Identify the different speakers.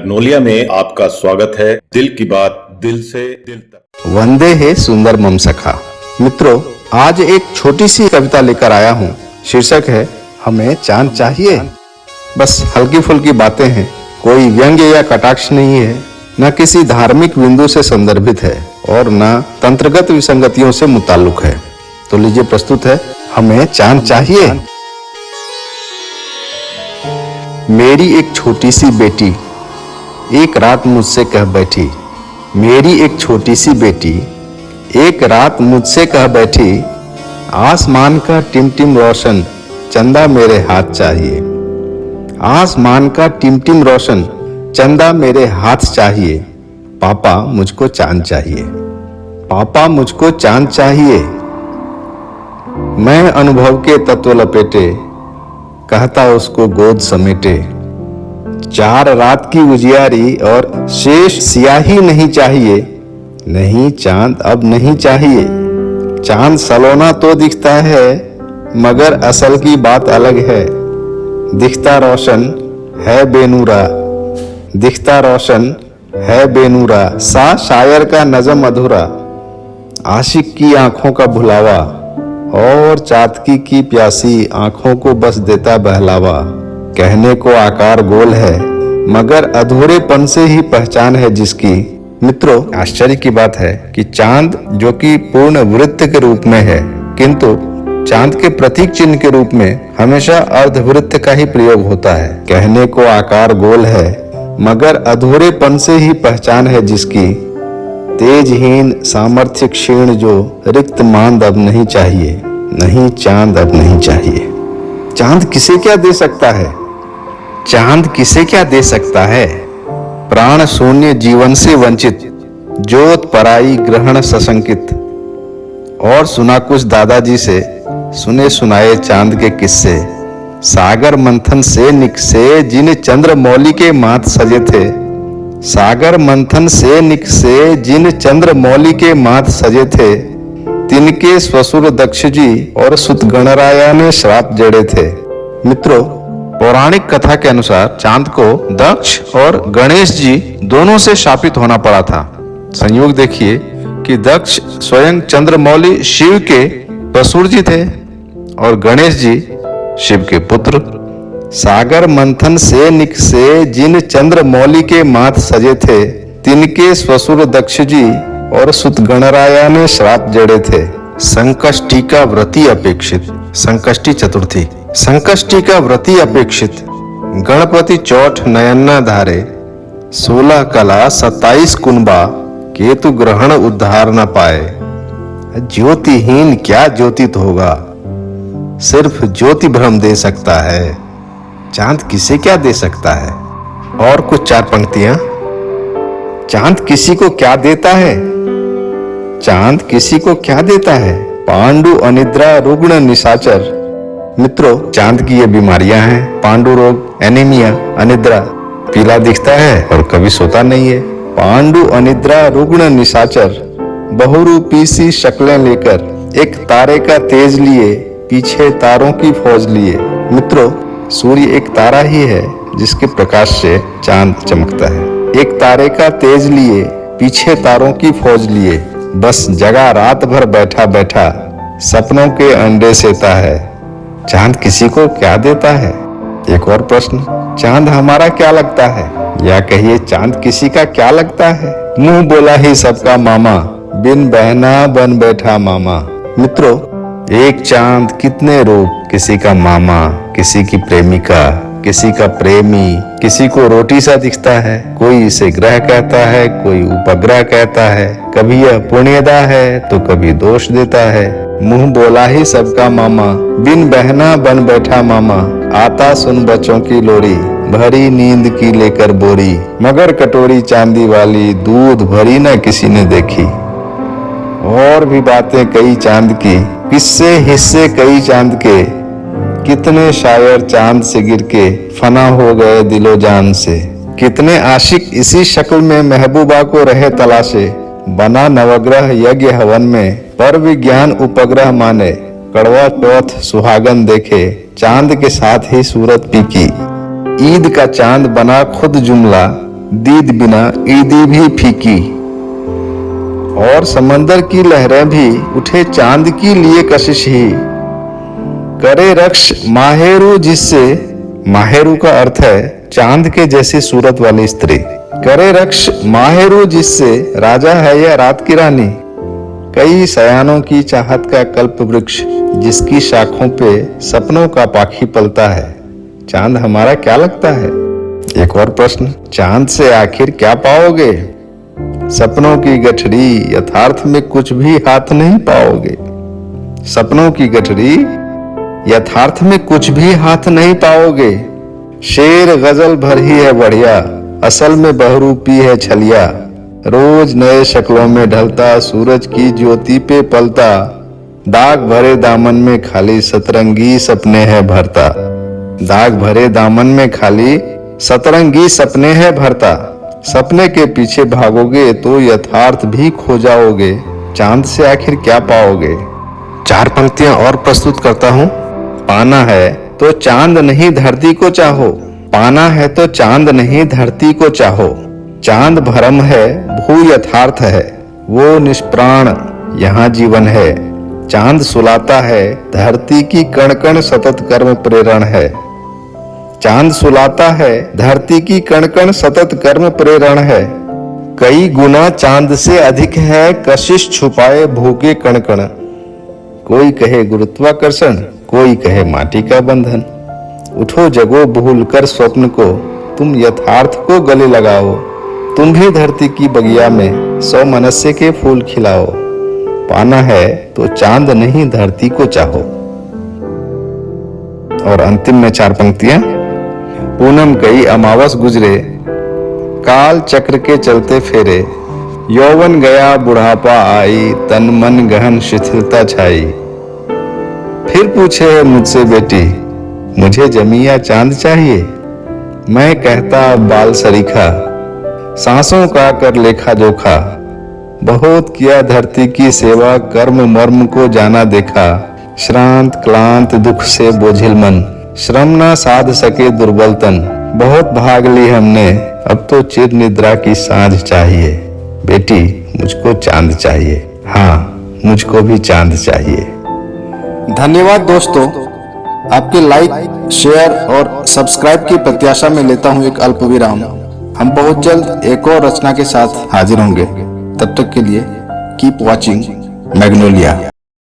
Speaker 1: Magnolia में आपका स्वागत है। दिल की बात दिल से दिल तक।
Speaker 2: वंदे है सुंदर मम सखा। मित्रों, आज एक छोटी सी कविता लेकर आया हूँ। शीर्षक है हमें चांद चाहिए। बस हल्की फुल्की बातें हैं, कोई व्यंग्य या कटाक्ष नहीं है, न किसी धार्मिक बिंदु से संदर्भित है और न तंत्रगत विसंगतियों से मुताल्लुक है। तो लीजिए, प्रस्तुत है हमें चांद चाहिए। मेरी एक छोटी सी बेटी एक रात मुझसे कह बैठी, मेरी एक छोटी सी बेटी एक रात मुझसे कह बैठी, आसमान का टिमटिम रोशन चंदा मेरे हाथ चाहिए। आसमान का टिमटिम रोशन चंदा मेरे हाथ चाहिए। पापा मुझको चांद चाहिए, पापा मुझको चांद चाहिए। मैं अनुभव के तत्व लपेटे कहता उसको गोद समेटे। चार रात की उजियारी और शेष स्याही नहीं चाहिए। नहीं चांद अब नहीं चाहिए। चांद सलोना तो दिखता है मगर असल की बात अलग है। दिखता रोशन है बेनूरा, दिखता रोशन है बेनूरा। सा शायर का नज़म अधूरा, आशिक की आंखों का भुलावा और चातकी की प्यासी आंखों को बस देता बहलावा। कहने को आकार गोल है मगर अधूरेपन से ही पहचान है जिसकी। मित्रों, आश्चर्य की बात है कि चांद जो कि पूर्ण वृत्त के रूप में है, किंतु चांद के प्रतीक चिन्ह के रूप में हमेशा अर्धवृत्त का ही प्रयोग होता है। कहने को आकार गोल है मगर अधूरेपन से ही पहचान है जिसकी। तेजहीन सामर्थ्य क्षीण जो रिक्त मांद अब नहीं चाहिए। नहीं चांद अब नहीं चाहिए। चांद किसे क्या दे सकता है? चांद किसे क्या दे सकता है? प्राण शून्य जीवन से वंचित, ज्योत पराई ग्रहण सशंकित। और सुना कुछ दादाजी से सुने सुनाए चांद के किस्से। सागर मंथन से निकसे जिन चंद्र मौली के माथ सजे थे। सागर मंथन से निकसे जिन चंद्र मौली के माथ सजे थे। तिनके स्वसुर दक्ष जी और सुत गणराया ने श्राप जड़े थे। मित्रों, पौराणिक कथा के अनुसार चांद को दक्ष और गणेश जी दोनों से शापित होना पड़ा था। संयोग देखिए कि दक्ष स्वयं चंद्रमौली शिव के ससुर जी थे और गणेश जी शिव के पुत्र। सागर मंथन से निकसे जिन चंद्र मौली के माथ सजे थे। तिनके स्वसुर दक्ष जी और सुत गणराया ने श्राप जड़े थे। संकष्टी का व्रती अपेक्षित। संकष्टी चतुर्थी। संकष्टी का व्रती अपेक्षित। गणपति चौठ नयन्ना धारे। 16 कला 27 कुंबा, केतु ग्रहण उद्धार न पाए। ज्योतिहीन क्या ज्योतित होगा, सिर्फ ज्योति भ्रम दे सकता है। चांद किसे क्या दे सकता है? और कुछ चार पंक्तियां। चांद किसी को क्या देता है? चांद किसी को क्या देता है? पांडु अनिद्रा रुग्ण निशाचर। मित्रों, चांद की ये बीमारियां हैं। पांडु रोग, एनीमिया, अनिद्रा, पीला दिखता है और कभी सोता नहीं है। पांडु अनिद्रा रुग्ण निशाचर, बहुरूपी सी शक्लें लेकर एक तारे का तेज लिए पीछे तारों की फौज लिए। मित्रों, सूर्य एक तारा ही है जिसके प्रकाश से चांद चमकता है। एक तारे का तेज लिए पीछे तारों की फौज लिए, बस जगा रात भर बैठा बैठा सपनों के अंडे सेता है। चांद किसी को क्या देता है? एक और प्रश्न, चांद हमारा क्या लगता है? या कहिए चांद किसी का क्या लगता है? मुंह बोला ही सबका मामा, बिन बहना बन बैठा मामा। मित्रों, एक चांद कितने रूप, किसी का मामा, किसी की प्रेमिका, किसी का प्रेमी, किसी को रोटी सा दिखता है, कोई इसे ग्रह कहता है, कोई उपग्रह कहता है। कभी यह पुण्यदा है तो कभी दोष देता है। मुंह बोला ही सबका मामा, बिन बहना बन बैठा मामा। आता सुन बच्चों की लोरी, भरी नींद की लेकर बोरी। मगर कटोरी चांदी वाली, दूध भरी न किसी ने देखी। और भी बातें कई चांद की, किस्से हिस्से कई चांद के। कितने शायर चांद से गिर के फना हो गए दिलो जान से। कितने आशिक इसी शक्ल में महबूबा को रहे तलाशे। बना नवग्रह यज्ञ हवन में, पर विज्ञान उपग्रह माने। कड़वा चौथ सुहागन देखे, चांद के साथ ही सूरत पीकी। ईद का चांद बना खुद जुमला, दीद बिना ईदी भी फीकी। और समंदर की लहरें भी उठे चांद की लिए कशिश ही। करे रक्ष माहेरू जिससे, माहेरू का अर्थ है चांद के जैसी सूरत वाली स्त्री। करे रक्ष माहेरू जिससे, राजा है या रात की रानी। कई सयानों की चाहत का कल्प वृक्ष, जिसकी शाखों पे सपनों का पाखी पलता है। चांद हमारा क्या लगता है? एक और प्रश्न, चांद से आखिर क्या पाओगे? सपनों की गठरी, यथार्थ में कुछ भी हाथ नहीं पाओगे। सपनों की गठरी, यथार्थ में कुछ भी हाथ नहीं पाओगे। शेर गजल भर ही है बढ़िया, असल में बहुरूपी है छलिया। रोज नए शक्लों में ढलता, सूरज की ज्योति पे पलता। दाग भरे दामन में खाली सतरंगी सपने है भरता। दाग भरे दामन में खाली सतरंगी सपने है भरता। सपने के पीछे भागोगे तो यथार्थ भी खो जाओगे। चांद से आखिर क्या पाओगे? 4 पंक्तियां और प्रस्तुत करता हूं। पाना है तो चांद नहीं धरती को चाहो। पाना है तो चांद नहीं धरती को चाहो। चांद भ्रम है, भू यथार्थ है, वो निष्प्राण यहाँ जीवन है। चांद सुलाता है, धरती की कण कण सतत कर्म प्रेरण है। चांद सुलाता है, धरती की कण कण सतत कर्म प्रेरण है। कई गुना चांद से अधिक है, कशिश छुपाए भूखे कण कण। कोई कहे गुरुत्वाकर्षण, कोई कहे माटी का बंधन। उठो जगो भूलकर स्वप्न को, तुम यथार्थ को गले लगाओ। तुम भी धरती की बगिया में 100 मनस्य के फूल खिलाओ। पाना है तो चांद नहीं धरती को चाहो। और अंतिम में 4 पंक्तियां। पूनम गई अमावस गुजरे, काल चक्र के चलते फेरे। यौवन गया बुढ़ापा आई, तन मन गहन शिथिलता छाई। फिर पूछे मुझसे बेटी, मुझे जमी या चांद चाहिए। मैं कहता बाल सरीखा, सांसों का कर लेखा जोखा। बहुत किया धरती की सेवा, कर्म मर्म को जाना देखा। श्रांत क्लांत दुख से बोझिल मन, श्रम ना साध सके दुर्बल तन। बहुत भाग ली हमने, अब तो चिर निद्रा की सांझ चाहिए। बेटी मुझको चांद चाहिए, हाँ मुझको भी चांद चाहिए।
Speaker 3: धन्यवाद दोस्तों। आपके लाइक, शेयर और सब्सक्राइब की प्रत्याशा में लेता हूं एक अल्प विराम। हम बहुत जल्द एक और रचना के साथ हाजिर होंगे। तब तक के लिए कीप वॉचिंग मैग्नोलिया।